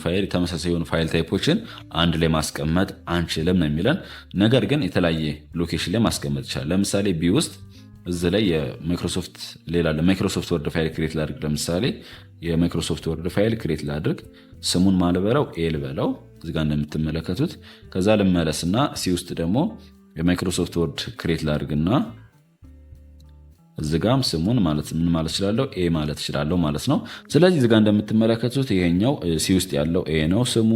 ፋይል ታይፖችን አንድ ላይ ማስቀመጥ አንችልም ነው የሚለን። ነገር ግን የተለያየ ሎኬሽን ላይ ማስቀመጥ ይቻላል። ለምሳሌ ቢ ውስጥ እዚህ ላይ የማይክሮሶፍት ሌላ ለማይክሮሶፍት ወርድ ፋይል ክሬት ላድርግ። ለምሳሌ የማይክሮሶፍት ወርድ ፋይል ክሬት ላድርግ። ስሙን ማልበለው ኤል በለው እዚጋ እንደምትመለከቱት። ከዛ ልመለስና ሲ ውስጥ ደግሞ የማይክሮሶፍት ወርድ ክሬት ላድርግና እዚጋም ስሙን ምን ማለት እችላለሁ? ኤ ማለት እችላለሁ ማለት ነው። ስለዚህ እዚጋ እንደምትመለከቱት ይሄኛው ሲ ውስጥ ያለው ኤ ነው ስሙ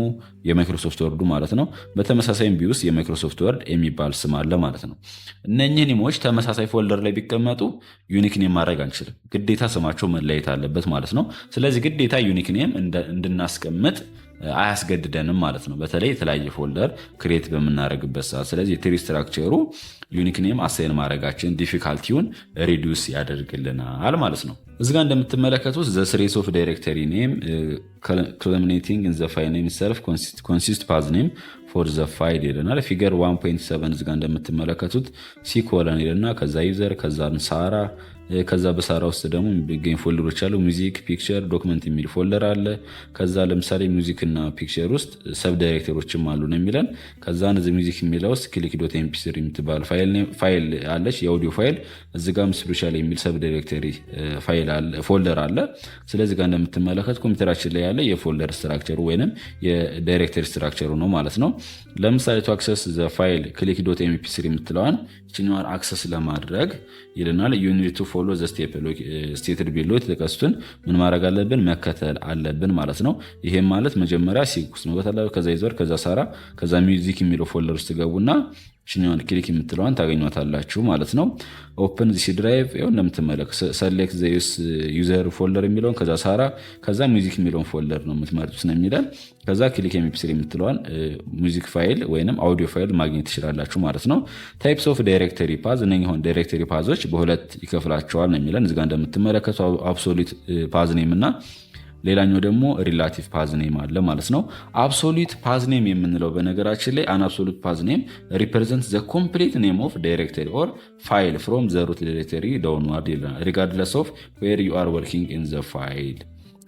የማይክሮሶፍት ወርዱ ማለት ነው። በተመሳሳይም ቢ ውስጥ የማይክሮሶፍት ወርድ የሚባል ስም አለ ማለት ነው። እነኚህ ኔሞች ተመሳሳይ ፎልደር ላይ ቢቀመጡ ዩኒክ ኔም ማድረግ አንችልም። ግዴታ ስማቸው መለየት አለበት ማለት ነው። ስለዚህ ግዴታ ዩኒክ ኔም እንድናስቀምጥ አያስገድደንም ማለት ነው። በተለይ የተለያየ ፎልደር ክሬት በምናደርግበት ሰዓት። ስለዚህ የትሪ ስትራክቸሩ ዩኒክ ኔም አሳይን ማድረጋችን ዲፊካልቲውን ሪዲዩስ ያደርግልናል ማለት ነው። እዚጋ እንደምትመለከቱት ዘ ስሬስ ኦፍ ዳይሬክተሪ ኔም culminating in the file name itself consist path name for the file ይለናል። ፊገር 1.7 እዚጋ እንደምትመለከቱት ሲ ኮለን ይለና ከዛ ዩዘር ከዛ ሳራ ከዛ በሳራ ውስጥ ደግሞ የሚገኝ ፎልደሮች አሉ። ሚውዚክ፣ ፒክቸር፣ ዶክመንት የሚል ፎልደር አለ። ከዛ ለምሳሌ ሚውዚክ እና ፒክቸር ውስጥ ሰብ ዳይሬክተሮችም አሉ ነው የሚለን። ከዛ እነዚህ ሚውዚክ የሚለው ውስጥ ክሊክ ዶት ኤምፒ3 የምትባል ፋይል አለች፣ የአውዲዮ ፋይል። እዚጋም ስፔሻል የሚል ሰብ ዳይሬክተሪ ፎልደር አለ። ስለዚህ ጋር እንደምትመለከት ኮምፒውተራችን ላይ ያለ የፎልደር ስትራክቸሩ ወይንም የዳይሬክተሪ ስትራክቸሩ ነው ማለት ነው። ለምሳሌ ቱ አክሰስ ዘ ፋይል ክሊክ ዶት ኤምፒ3 የምትለዋን ችኛዋን አክሰስ ለማድረግ ይልናል። ዩኒት ቱ ፎሎ ዘ ስቴትድ ቢሎ የተጠቀሱትን ምን ማድረግ አለብን? መከተል አለብን ማለት ነው። ይሄም ማለት መጀመሪያ ሲኩስ መግባት አለበት። ከዛ ይዘር ከዛ ሳራ ከዛ ሚውዚክ የሚለው ፎልደር ውስጥ ገቡና ችኛዋን ክሊክ የምትለዋን ታገኟታላችሁ ማለት ነው። ኦፕን ዚ ድራይቭ ይኸው እንደምትመለከቱ ሰሌክት ዘ ዩዘር ፎልደር የሚለውን ከዛ ሳራ ከዛ ሚውዚክ የሚለውን ፎልደር ነው የምትመርጡት ነው የሚለን። ከዛ ክሊክ ኤምፒ3 የምትለዋን ሚውዚክ ፋይል ወይንም አውዲዮ ፋይል ማግኘት ትችላላችሁ ማለት ነው። ታይፕስ ኦፍ ዳይሬክተሪ ፓዝ እነኚህ ሆን ዳይሬክተሪ ፓዞች በሁለት ይከፍላቸዋል ነው የሚለን። እዚጋ እንደምትመለከቱ አብሶሉት ፓዝ ኔም እና ሌላኛው ደግሞ ሪላቲቭ ፓዝኔም አለ ማለት ነው። አብሶሉት ፓዝኔም የምንለው በነገራችን ላይ አን አብሶሉት ፓዝኔም ሪፕሬዘንት ዘ ኮምፕሊት ኔም ኦፍ ዳይሬክተሪ ኦር ፋይል ፍሮም ዘ ሩት ዳይሬክተሪ ዳውንዋርድ ይላል። ሪጋርድለስ ኦፍ ዌር ዩ አር ወርኪንግ ኢን ዘ ፋይል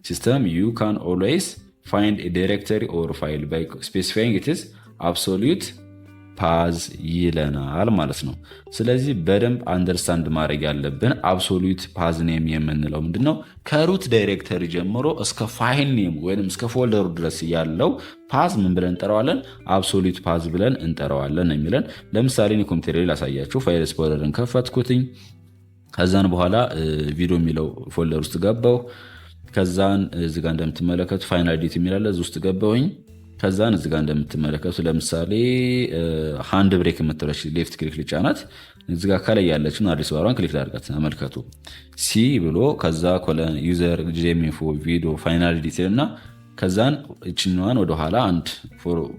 ሲስተም ዩ ካን ኦልዌይስ ፋይንድ ኤ ዳይሬክተሪ ኦር ፋይል ባይ ስፔሲፋይንግ ኢት ኢዝ አብሶሉት ፓዝ ይለናል ማለት ነው። ስለዚህ በደንብ አንደርስታንድ ማድረግ ያለብን አብሶሉት ፓዝ ኔም የምንለው ምንድነው? ከሩት ዳይሬክተሪ ጀምሮ እስከ ፋይል ኔም ወይም እስከ ፎልደሩ ድረስ ያለው ፓዝ ምን ብለን እንጠራዋለን? አብሶሉት ፓዝ ብለን እንጠራዋለን የሚለን። ለምሳሌ እኔ ኮምፒውተር ላይ ላሳያችሁ። ፋይል ኤክስፕሎረርን ከፈትኩትኝ። ከዛን በኋላ ቪዲዮ የሚለው ፎልደር ውስጥ ገባው። ከዛን እዚጋ እንደምትመለከቱ ፋይናል ኤዲት የሚላለ እዚህ ውስጥ ገባውኝ። ከዛን እዚጋ እንደምትመለከቱ ለምሳሌ ሃንድ ብሬክ የምትለች ሌፍት ክሊክ ልጫናት። እዚጋ ከላይ ያለችን አዲስ ባሯን ክሊክ ላድርጋት። ተመልከቱ ሲ ብሎ ከዛ ኮለን ዩዘር ጄሚንፎ ቪዲዮ ፋይናል ኤዲት እና ከዛን እችኛዋን ወደኋላ አንድ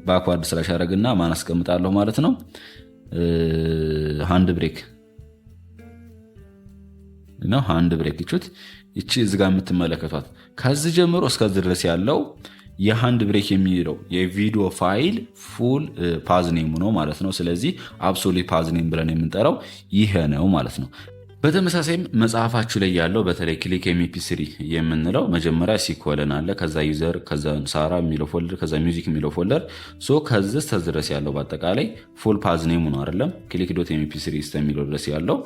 ባክዋርድ ስላሽ ያደረግና ማን አስቀምጣለሁ ማለት ነው። ሃንድ ብሬክ ነው። ሃንድ ብሬክ ይቹት እቺ እዚጋ የምትመለከቷት ከዚህ ጀምሮ እስከዚህ ድረስ ያለው የሃንድ ብሬክ የሚለው የቪዲዮ ፋይል ፉል ፓዝኔም ነው ማለት ነው። ስለዚህ አብሶሉት ፓዝኔም ብለን የምንጠራው ይሄ ነው ማለት ነው። በተመሳሳይም መጽሐፋችሁ ላይ ያለው በተለይ ክሊክ ኤምፒ3 የምንለው መጀመሪያ ሲኮለን አለ፣ ከዛ ዩዘር፣ ከዛ ሳራ የሚለው ፎልደር፣ ከዛ ሚውዚክ የሚለው ፎልደር ከዚህ ድረስ ያለው በአጠቃላይ ፉል ፓዝኔሙ ነው አይደለም። ክሊክ ዶት ኤምፒ3 እስከሚለው ድረስ ያለው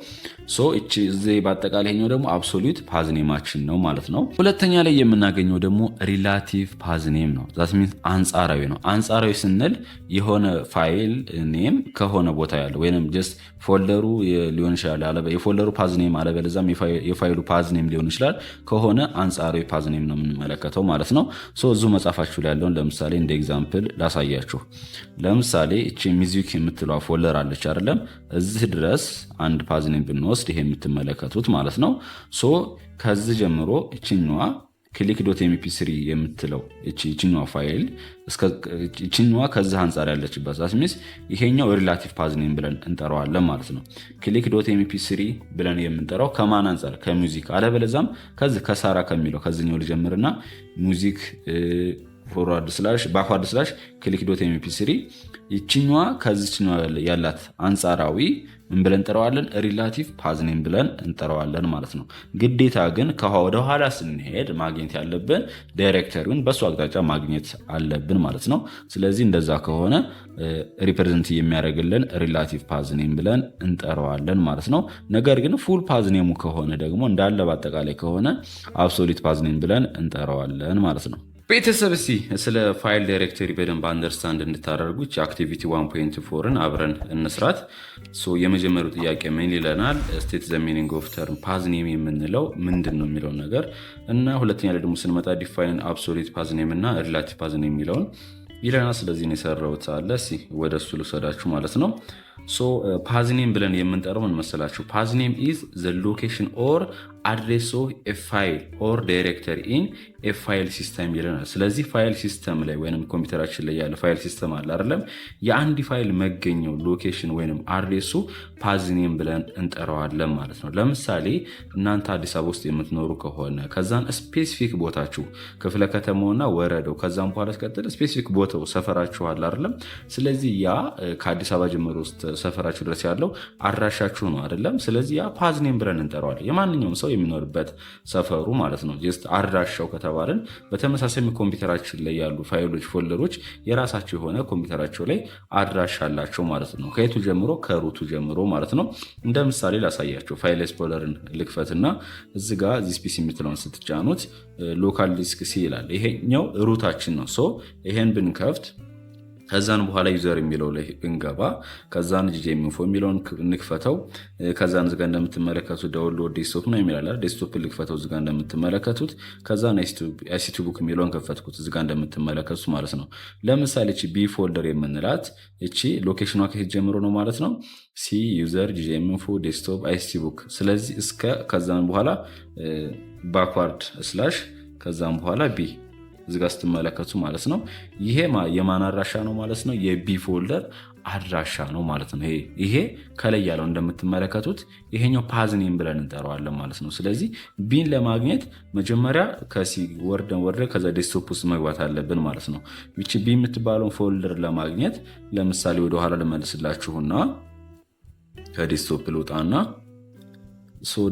እቺ እዚህ በአጠቃላይ ኛው ደግሞ አብሶሉት ፓዝኔማችን ነው ማለት ነው። ሁለተኛ ላይ የምናገኘው ደግሞ ሪላቲቭ ፓዝኔም ነው። ዛት ሚንስ አንጻራዊ ነው። አንጻራዊ ስንል የሆነ ፋይል ኔም ከሆነ ቦታ ያለው ወይንም ጀስት ፎልደሩ ሊሆን ይችላል የፎልደሩ ፓዝኔም አለበለዚያም የፋይሉ ፓዝኔም ሊሆን ይችላል ከሆነ አንጻራዊ ፓዝኔም ነው የምንመለከተው ማለት ነው። እዚሁ መጽሐፋችሁ ላይ ያለውን ለምሳሌ እንደ ኤግዛምፕል ላሳያችሁ። ለምሳሌ እቺ ሚውዚክ የምትለው ፎልደር አለች አይደለም? እዚህ ድረስ አንድ ፓዝኔም ብንወስድ ይሄ የምትመለከቱት ማለት ነው። ከዚህ ጀምሮ እችኛዋ ክሊክ ዶት ኤምፒ3 የምትለው እችኛዋ ፋይል እችኛዋ ከዚህ አንጻር ያለችበት ዛስሚስ ይሄኛው ሪላቲቭ ፓዝኔም ብለን እንጠራዋለን ማለት ነው። ክሊክ ዶት ኤምፒ3 ብለን የምንጠራው ከማን አንጻር? ከሚውዚክ። አለበለዛም ከዚህ ከሳራ ከሚለው ከዚህኛው ልጀምርና ሚውዚክ ባክዋርድ ስላሽ ክሊክ ዶት ኤምፒ3 ይችኛዋ ከዚህኛዋ ያላት አንጻራዊ ምን ብለን እንጠራዋለን? ሪላቲቭ ፓዝ ኔም ብለን እንጠራዋለን ማለት ነው። ግዴታ ግን ወደ ኋላ ስንሄድ ማግኘት ያለብን ዳይሬክተሪውን በሱ አቅጣጫ ማግኘት አለብን ማለት ነው። ስለዚህ እንደዛ ከሆነ ሪፕሬዘንት የሚያደርግልን ሪላቲቭ ፓዝ ኔም ብለን እንጠራዋለን ማለት ነው። ነገር ግን ፉል ፓዝ ኔሙ ከሆነ ደግሞ እንዳለ በአጠቃላይ ከሆነ አብሶሊት ፓዝ ኔም ብለን እንጠራዋለን ማለት ነው። ቤተሰብ እስቲ ስለ ፋይል ዳይሬክተሪ በደንብ አንደርስታንድ እንድታደርጉች አክቲቪቲ 1.4ን አብረን እንስራት። የመጀመሪያው ጥያቄ ምን ይለናል? ስቴት ዘ ሚኒንግ ኦፍ ተርም ፓዝ ኔም የምንለው ምንድን ነው የሚለውን ነገር እና ሁለተኛ ላይ ደግሞ ስንመጣ ዲፋይን አብሶሊት ፓዝ ኔም እና ሪላቲቭ ፓዝ ኔም የሚለውን ይለናል። ስለዚህ ነው የሰራሁት አለ። እስቲ ወደ እሱ ልውሰዳችሁ ማለት ነው። ፓዝ ኔም ብለን የምንጠራው ምን መሰላችሁ? ፓዝ ኔም ኢዝ ዘ ሎኬሽን ኦር አድሬስ ኦፍ ኤ ፋይል ኦር ዳይሬክተሪ ኢን ኤ ፋይል ሲስተም ይለናል። ስለዚህ ፋይል ሲስተም ላይ ወይም ኮምፒውተራችን ላይ ያለ ፋይል ሲስተም አለ አይደለም? የአንድ ፋይል መገኘው ሎኬሽን ወይም አድሬሱ ፓዝ ኔም ብለን እንጠራዋለን ማለት ነው። ለምሳሌ እናንተ አዲስ አበባ ውስጥ የምትኖሩ ከሆነ ከዛን ስፔሲፊክ ቦታችሁ ክፍለ ከተማውና ወረዳው ከዛም በኋላ ሲቀጥል ስፔሲፊክ ቦታው ሰፈራችሁ አለ አይደለም? ስለዚህ ያ ከአዲስ አበባ ጀምሮ ውስጥ ሰፈራችሁ ድረስ ያለው አድራሻችሁ ነው አይደለም? ስለዚህ ያ ፓዝ ኔም ብለን እንጠራዋለን። የማንኛውም ሰው የሚኖርበት ሰፈሩ ማለት ነው። ጀስት አድራሻው ከተባለን በተመሳሳይ ኮምፒውተራችን ላይ ያሉ ፋይሎች፣ ፎልደሮች የራሳቸው የሆነ ኮምፒውተራቸው ላይ አድራሻ አላቸው ማለት ነው። ከየቱ ጀምሮ? ከሩቱ ጀምሮ ማለት ነው። እንደ ምሳሌ ላሳያቸው። ፋይል ኤክስፕሎረርን ልክፈትና እዚህ ጋር ዚስ ፒሲ የምትለውን ስትጫኑት ሎካል ዲስክ ሲ ይላል። ይሄኛው ሩታችን ነው። ይሄን ብንከፍት ከዛን በኋላ ዩዘር የሚለው ላይ ብንገባ ከዛን ጂጄሚንፎ የሚለውን እንክፈተው። ከዛን ዝጋ እንደምትመለከቱት ዳውንሎድ ዴስክቶፕ ነው የሚላል። ዴስክቶፕ ልክፈተው ዝጋ እንደምትመለከቱት። ከዛን አይሲቲ ቡክ የሚለውን ከፈትኩት ዝጋ እንደምትመለከቱት ማለት ነው። ለምሳሌ እቺ ቢ ፎልደር የምንላት እቺ ሎኬሽኗ ከየት ጀምሮ ነው ማለት ነው? ሲ ዩዘር ጂጄሚንፎ ዴስክቶፕ አይሲቲ ቡክ። ስለዚህ እስከ ከዛን በኋላ ባክዋርድ ስላሽ ከዛን በኋላ ቢ እዚጋ ስትመለከቱ ማለት ነው። ይሄ የማን አድራሻ ነው ማለት ነው? የቢ ፎልደር አድራሻ ነው ማለት ነው። ይሄ ከላይ ያለው እንደምትመለከቱት ይሄኛው ፓዝ ኔም ብለን እንጠራዋለን ማለት ነው። ስለዚህ ቢን ለማግኘት መጀመሪያ ከሲ ወርደን ከዛ ዴስክቶፕ ውስጥ መግባት አለብን ማለት ነው። ይቺ ቢ የምትባለውን ፎልደር ለማግኘት ለምሳሌ ወደኋላ ልመልስላችሁና ከዴስክቶፕ ልውጣና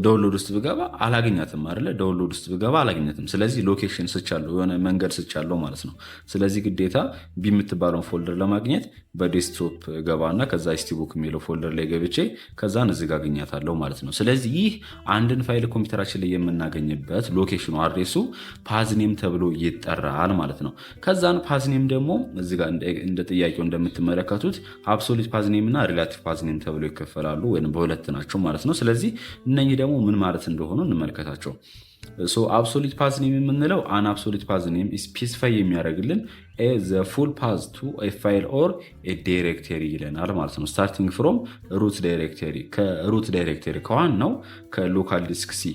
ዳውንሎድ ውስጥ ብገባ አላገኛትም አይደለ? ዳውንሎድ ውስጥ ብገባ አላገኛትም። ስለዚህ ሎኬሽን ስቻለሁ፣ የሆነ መንገድ ስቻለሁ ማለት ነው። ስለዚህ ግዴታ ቢ የምትባለውን ፎልደር ለማግኘት በዴስክቶፕ ገባና ከዛ ስቲቡክ የሚለው ፎልደር ላይ ገብቼ ከዛን እዚህ ጋር አገኛታለሁ ማለት ነው። ስለዚህ ይህ አንድን ፋይል ኮምፒውተራችን ላይ የምናገኝበት ሎኬሽኑ አድሬሱ ፓዝ ኔም ተብሎ ይጠራል ማለት ነው። ከዛን ፓዝ ኔም ደግሞ እዚህ ጋር እንደ ጥያቄው እንደምትመለከቱት አብሶሉት ፓዝ ኔም እና ሪላቲቭ ፓዝ ኔም ተብሎ ይከፈላሉ፣ ወይም በሁለት ናቸው ማለት ነው። ስለዚህ እነኚህ ደግሞ ምን ማለት እንደሆኑ እንመልከታቸው። አብሶሉት ፓዝ ኔም የምንለው አን አብሶሉት ፓዝ ኔም ስፔሲፋይ የሚያደርግልን ዘ ፉል ፓዝ ቱ ፋይል ኦር ዳይሬክተሪ ይለናል ማለት ነው። ስታርቲንግ ፍሮም ሩት ዳይሬክተሪ፣ ከሩት ዳይሬክተሪ ከዋናው ከሎካል ዲስክ ሲ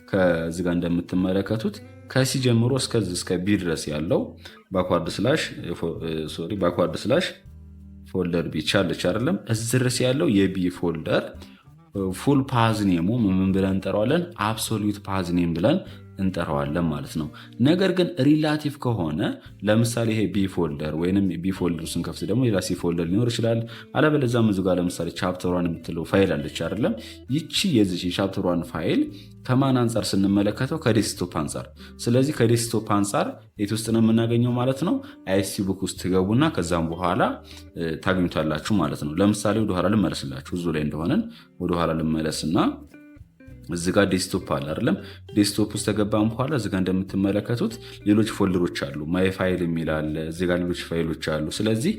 ከዚህ ጋር እንደምትመለከቱት ከሲ ጀምሮ እስከ ቢ ድረስ ያለው ባክዋርድ ስላሽ ፎልደር ቢ ቻለች አይደለም? እዚህ ድረስ ያለው የቢ ፎልደር ፉል ፓዝ ኔሙ ምን ብለን እንጠራዋለን? አብሶሉት ፓዝ ኔም ብለን እንጠራዋለን ማለት ነው። ነገር ግን ሪላቲቭ ከሆነ ለምሳሌ ይሄ ቢ ፎልደር ወይንም ቢ ፎልደር ስንከፍት ደግሞ ሌላ ሲ ፎልደር ሊኖር ይችላል። አለበለዚያም እዚህ ጋር ለምሳሌ ቻፕተር ዋን የምትለው ፋይል አለች አይደለም? ይቺ የዚህ የቻፕተር ዋን ፋይል ከማን አንጻር ስንመለከተው? ከዴስክቶፕ አንጻር። ስለዚህ ከዴስክቶፕ አንጻር የት ውስጥ ነው የምናገኘው ማለት ነው? አይሲቲ ቡክ ውስጥ ትገቡና ከዛም በኋላ ታገኙታላችሁ ማለት ነው። ለምሳሌ ወደኋላ ልመለስላችሁ፣ እዙ ላይ እንደሆነን ወደኋላ ልመለስና እዚህ ጋር ዴስክቶፕ አለ አይደለም? ዴስክቶፕ ውስጥ ተገባም በኋላ እዚህ ጋር እንደምትመለከቱት ሌሎች ፎልደሮች አሉ። ማይ ፋይል የሚል አለ፣ እዚህ ጋር ሌሎች ፋይሎች አሉ። ስለዚህ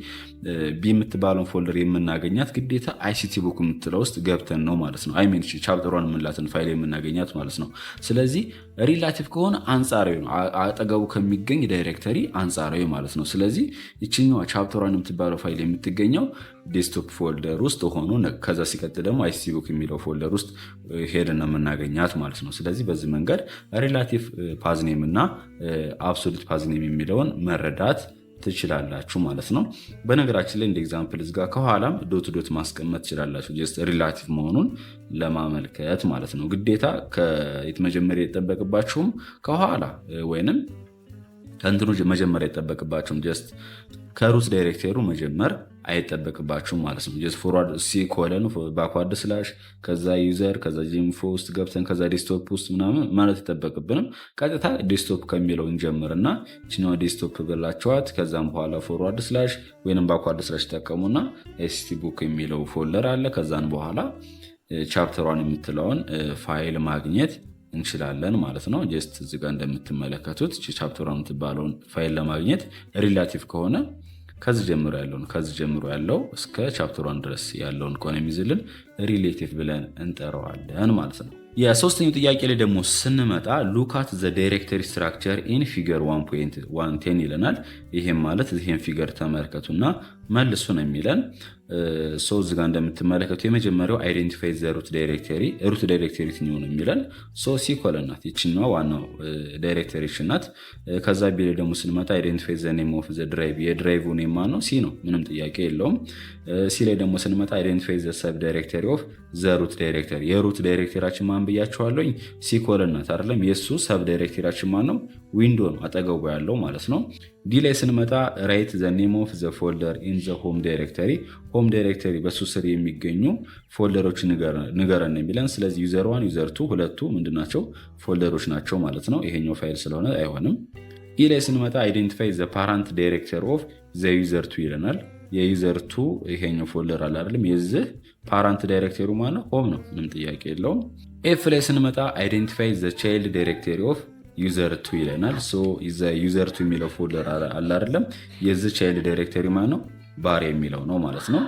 ቢ የምትባለውን ፎልደር የምናገኛት ግዴታ አይሲቲ ቡክ የምትለው ውስጥ ገብተን ነው ማለት ነው። አይሜን ቻፕተሯን የምንላትን ፋይል የምናገኛት ማለት ነው። ስለዚህ ሪላቲቭ ከሆነ አንጻራዊ ነው፣ አጠገቡ ከሚገኝ ዳይሬክተሪ አንጻራዊ ማለት ነው። ስለዚህ ይችኛዋ ቻፕተሯን የምትባለው ፋይል የምትገኘው ዴስክቶፕ ፎልደር ውስጥ ሆኖ ከዛ ሲቀጥል ደግሞ አይሲቲ ቡክ የሚለው ፎልደር ውስጥ ሄደን የምናገኛት ማለት ነው። ስለዚህ በዚህ መንገድ ሪላቲቭ ፓዝ ኔም እና አብሶሉት ፓዝ ኔም የሚለውን መረዳት ትችላላችሁ ማለት ነው። በነገራችን ላይ እንደ ኤግዛምፕል እዚህ ጋር ከኋላም ዶት ዶት ማስቀመጥ ትችላላችሁ፣ ጀስት ሪላቲቭ መሆኑን ለማመልከት ማለት ነው። ግዴታ ከየት መጀመሪያ የጠበቅባችሁም ከኋላ ወይንም ከእንትኑ መጀመሪያ የጠበቅባችሁም ጀስት ከሩት ዳይሬክተሩ መጀመር አይጠበቅባችሁም ማለት ነው። ጀስት ፎርዋርድ ሲ ኮለን ባክዋርድ ስላሽ ከዛ ዩዘር ከዛ ጂንፎ ውስጥ ገብተን ከዛ ዴስክቶፕ ውስጥ ምናምን ማለት ይጠበቅብንም። ቀጥታ ዴስክቶፕ ከሚለው እንጀምርና ችኛዋ ዴስክቶፕ ብላችኋት ከዛም በኋላ ፎርዋርድ ስላሽ ወይንም ባክዋርድ ስላሽ ተጠቀሙና ኤስቲ ቡክ የሚለው ፎልደር አለ። ከዛን በኋላ ቻፕተሯን የምትለውን ፋይል ማግኘት እንችላለን ማለት ነው። ጀስት እዚህ ጋር እንደምትመለከቱት ቻፕተሯን የምትባለውን ፋይል ለማግኘት ሪላቲቭ ከሆነ ከዚህ ጀምሮ ያለው እስከ ቻፕተሯን ድረስ ያለውን ከሆነ የሚይዝልን ሪሌቲቭ ብለን እንጠራዋለን ማለት ነው። የሶስተኛው ጥያቄ ላይ ደግሞ ስንመጣ ሉካት ዘ ዳይሬክተሪ ስትራክቸር ኢን ፊገር 1.110 ይለናል። ይሄም ማለት ይሄን ፊገር ተመልከቱና መልሱ ነው የሚለን። እዚህ ጋር እንደምትመለከቱ የመጀመሪያው አይዴንቲፋይ ዘ ሩት ዳይሬክተሪ የትኛው ነው የሚለን። ሲ ኮለን ናት፣ ይችኛዋ ዋናው ዳይሬክተሪችን ናት። ከዛ ቢ ላይ ደግሞ ስንመጣ አይዴንቲፋይ ዘ ኔም ኦፍ ዘ ድራይቭ የድራይቭ ኔም ማነው? ሲ ነው፣ ምንም ጥያቄ የለውም። ሲ ላይ ደግሞ ስንመጣ አይዴንቲፋይ ዘ ሰብ ዳይሬክተሪ ኦፍ ዘ ሩት ዳይሬክተሪ የሩት ዳይሬክተራችን ማን ብያቸዋለኝ? ሲ ኮለን ናት አይደለም። የሱ ሰብ ዳይሬክተራችን ማን ነው? ዊንዶ ነው፣ አጠገቡ ያለው ማለት ነው። ዲ ላይ ስንመጣ ራይት ዘ ኔም ኦፍ ዘ ፎልደር ኢን ዘ ሆም ዳይሬክተሪ ሆም ዳይሬክተሪ በሱ ስር የሚገኙ ፎልደሮች ንገረን የሚለን። ስለዚህ ዩዘር 1 ዩዘር 2 ሁለቱ ምንድናቸው? ፎልደሮች ናቸው ማለት ነው። ይሄኛው ፋይል ስለሆነ አይሆንም። ኢ ላይ ስንመጣ አይዴንቲፋይ ዘ ፓራንት ዳይሬክተር ኦፍ ዘ ዩዘር 2 ይለናል። የዩዘር 2 ይሄኛው ፎልደር አለ አይደለም። የዚህ ፓራንት ዳይሬክተሩ ማለት ሆም ነው፣ ምንም ጥያቄ የለውም። ኤፍ ላይ ስንመጣ አይዴንቲፋይ ዘ ቻይልድ ዳይሬክተሪ ኦፍ ዩዘር 2 ይለናል። ዩዘር 2 የሚለው ፎልደር አለ አይደለም። የዚህ ቻይልድ ዳይሬክተሪ ማለት ነው ባር የሚለው ነው ማለት ነው።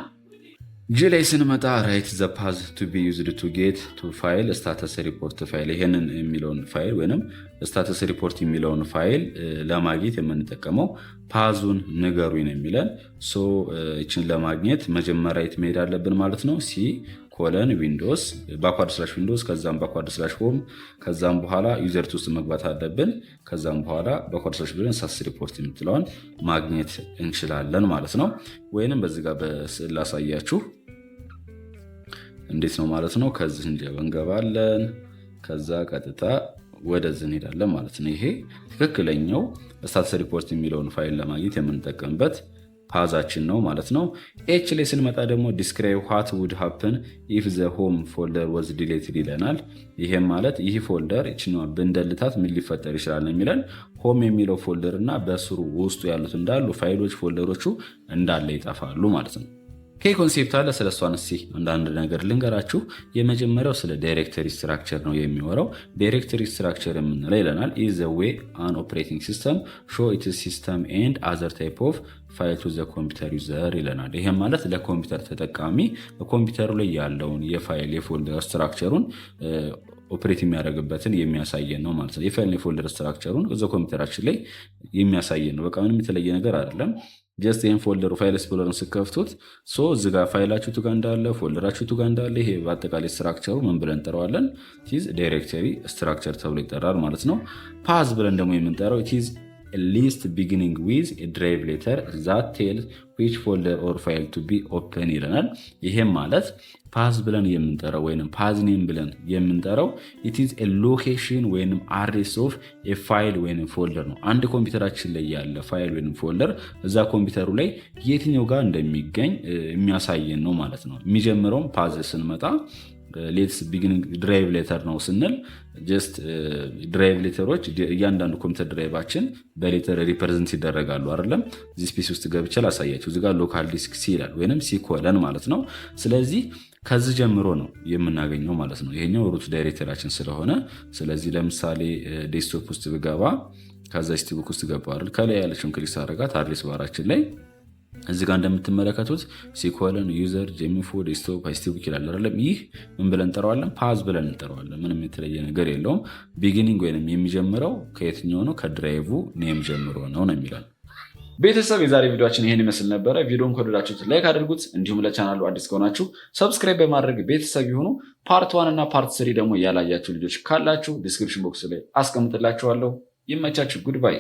ጂ ላይ ስንመጣ ራይት ዘ ፓዝ ቱ ቢ ዩዝድ ቱ ጌት ቱ ፋይል ስታተስ ሪፖርት ፋይል ይሄንን የሚለውን ፋይል ወይም ስታተስ ሪፖርት የሚለውን ፋይል ለማግኘት የምንጠቀመው ፓዙን ንገሩኝ ነው የሚለን። ይችን ለማግኘት መጀመሪያ የት መሄድ አለብን ማለት ነው? ሲ ኮለን ዊንዶስ ባክዋርድ ስላሽ ዊንዶስ ከዛም ባክዋርድ ስላሽ ሆም ከዛም በኋላ ዩዘር 2 ውስጥ መግባት አለብን። ከዛም በኋላ ባክዋርድ ስላሽ ብለን ስታተስ ሪፖርት የምትለውን ማግኘት እንችላለን ማለት ነው። ወይንም በዚህ ጋር በስዕል ላሳያችሁ እንዴት ነው ማለት ነው። ከዚህ እንገባለን፣ ከዛ ቀጥታ ወደዚህ እንሄዳለን ማለት ነው። ይሄ ትክክለኛው ስታተስ ሪፖርት የሚለውን ፋይል ለማግኘት የምንጠቀምበት ፓዛችን ነው ማለት ነው። ኤች ላይ ስንመጣ ደግሞ ዲስክራይብ ዋት ውድ ሃፕን ኢፍ ዘ ሆም ፎልደር ወዝ ዲሌትድ ይለናል። ይሄም ማለት ይህ ፎልደር እችኛዋ ብንደልታት ምን ሊፈጠር ይችላል የሚለን። ሆም የሚለው ፎልደር እና በስሩ ውስጡ ያሉት እንዳሉ ፋይሎች ፎልደሮቹ እንዳለ ይጠፋሉ ማለት ነው። ኮንሴፕት አለ። ስለ እሷን እስኪ አንዳንድ ነገር ልንገራችሁ። የመጀመሪያው ስለ ዳይሬክተሪ ስትራክቸር ነው የሚወራው። ዳይሬክተሪ ስትራክቸር የምንለው ይለናል ኢዝ ዘ ዌይ አን ኦፕሬቲንግ ሲስተም ሾ ኢትስ ሲስተም ኤንድ አዘር ታይፕ ኦፍ ፋይል ቱ ዘ ኮምፒውተር ዩዘር ይለናል። ይሄም ማለት ለኮምፒውተር ተጠቃሚ በኮምፒውተሩ ላይ ያለውን የፋይል የፎልደር ስትራክቸሩን ኦፕሬት የሚያደርግበትን የሚያሳየን ነው ማለት ነው። የፋይል የፎልደር ስትራክቸሩን እዛ ኮምፒውተራችን ላይ የሚያሳየን ነው። በቃ ምንም የተለየ ነገር አይደለም። ጀስት ይህን ፎልደሩ ፋይል ኤክስፕሎረርን ስከፍቱት እዚህ ጋር ፋይላችሁ ቱጋ እንዳለ ፎልደራችሁ ቱጋ እንዳለ ይሄ በአጠቃላይ ስትራክቸሩ ምን ብለን እንጠራዋለን? ቲዝ ዳይሬክተሪ ስትራክቸር ተብሎ ይጠራል ማለት ነው። ፓዝ ብለን ደግሞ የምንጠራው ቲዝ ሊስት ቢጊኒንግ ዊዝ ድራይቭ ሌተር ዛት ቴልስ ዊች ፎልደር ኦር ፋይል ቱ ቢ ኦፕን ይለናል። ይሄም ማለት ፓዝ ብለን የምንጠራው ወይም ፓዝ ኔም ብለን የምንጠራው ኢትዝ ሎኬሽን ወይም አድሬስ ኦፍ ፋይል ወይም ፎልደር ነው። አንድ ኮምፒውተራችን ላይ ያለ ፋይል ወይም ፎልደር እዛ ኮምፒውተሩ ላይ የትኛው ጋር እንደሚገኝ የሚያሳየን ነው ማለት ነው። የሚጀምረውም ፓዝ ስንመጣ ሌትስ ቢጊኒንግ ድራይቭ ሌተር ነው ስንል ጀስት ድራይቭ ሌተሮች እያንዳንዱ ኮምፒውተር ድራይቫችን በሌተር ሪፕሬዘንት ይደረጋሉ አይደለም። እዚህ ስፔስ ውስጥ ገብቼ ላሳያችሁ። እዚህ ጋር ሎካል ዲስክ ሲ ይላል ወይንም ሲ ኮለን ማለት ነው። ስለዚህ ከዚህ ጀምሮ ነው የምናገኘው ማለት ነው። ይሄኛው ሩት ዳይሬክተራችን ስለሆነ ስለዚህ ለምሳሌ ዴስክቶፕ ውስጥ ብገባ ከዛ ስቲቡክ ውስጥ ገባ አይደል፣ ከላይ ያለችውን ክሊክ ሳደርጋት አድሬስ ባራችን ላይ እዚህ ጋር እንደምትመለከቱት ሲኮለን ዩዘር ጄሚፎ ዴስክቶፕ ስቲቡክ ይላል አይደለም። ይህ ምን ብለን እንጠራዋለን? ፓዝ ብለን እንጠራዋለን። ምንም የተለየ ነገር የለውም። ቢጊኒንግ ወይንም የሚጀምረው ከየትኛው ነው? ከድራይቭ ኔም ጀምሮ ነው የሚላል። ቤተሰብ የዛሬ ቪዲዮችን ይሄን ይመስል ነበረ። ቪዲዮን ከወደዳችሁት ላይክ አድርጉት። እንዲሁም ለቻናሉ አዲስ ከሆናችሁ ሰብስክራይብ በማድረግ ቤተሰብ ይሁኑ። ፓርት 1 እና ፓርት 3 ደግሞ ያላያችሁ ልጆች ካላችሁ ዲስክሪፕሽን ቦክስ ላይ አስቀምጥላችኋለሁ። ይመቻችሁ። ጉድባይ